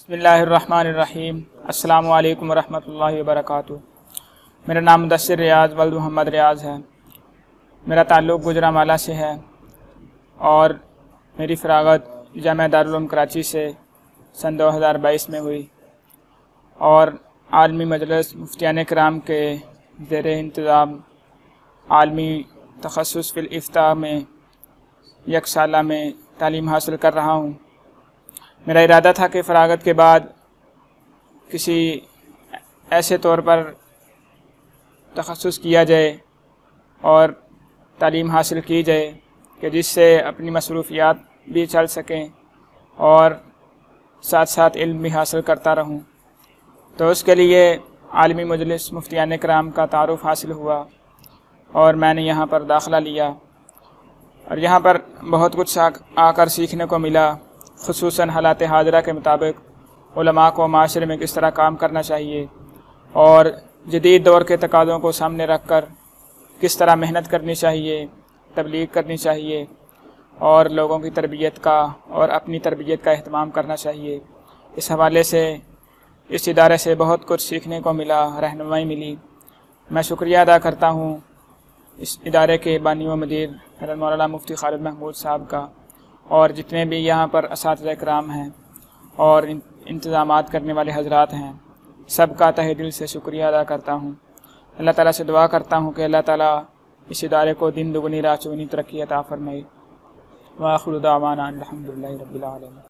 بسم اللہ الرحمن الرحیم۔ السلام علیکم ورحمۃ اللہ وبرکاتہ۔ میرا نام مدثر ریاض ولد محمد ریاض ہے۔ میرا تعلق گوجرانوالہ سے ہے اور میری فراغت جامعہ دارالعلوم کراچی سے سن 2022 میں ہوئی اور عالمی مجلس مفتیان کرام کے زیر انتظام عالمی تخصص فی الافتاء میں یک سالہ میں تعلیم حاصل کر رہا ہوں۔ میرا ارادہ تھا کہ فراغت کے بعد کسی ایسے طور پر تخصص کیا جائے اور تعلیم حاصل کی جائے کہ جس سے اپنی مصروفیات بھی چل سکیں اور ساتھ ساتھ علم بھی حاصل کرتا رہوں۔ تو اس کے لیے عالمی مجلس مفتیان کرام کا تعارف حاصل ہوا اور میں نے یہاں پر داخلہ لیا اور یہاں پر بہت کچھ آ کر سیکھنے کو ملا، خصوصاً حالات حاضرہ کے مطابق علماء کو معاشرے میں کس طرح کام کرنا چاہیے اور جدید دور کے تقاضوں کو سامنے رکھ کر کس طرح محنت کرنی چاہیے، تبلیغ کرنی چاہیے اور لوگوں کی تربیت کا اور اپنی تربیت کا اہتمام کرنا چاہیے۔ اس حوالے سے اس ادارے سے بہت کچھ سیکھنے کو ملا، رہنمائی ملی۔ میں شکریہ ادا کرتا ہوں اس ادارے کے بانی و مدیر حضرت مولانا مفتی خالد محمود صاحب کا اور جتنے بھی یہاں پر اساتذہ کرام ہیں اور انتظامات کرنے والے حضرات ہیں، سب کا تہہ دل سے شکریہ ادا کرتا ہوں۔ اللہ تعالیٰ سے دعا کرتا ہوں کہ اللہ تعالیٰ اس ادارے کو دن دگنی رات چگنی ترقی عطا فرمائے۔ وآخر دعوانا الحمدللہ رب العالمین۔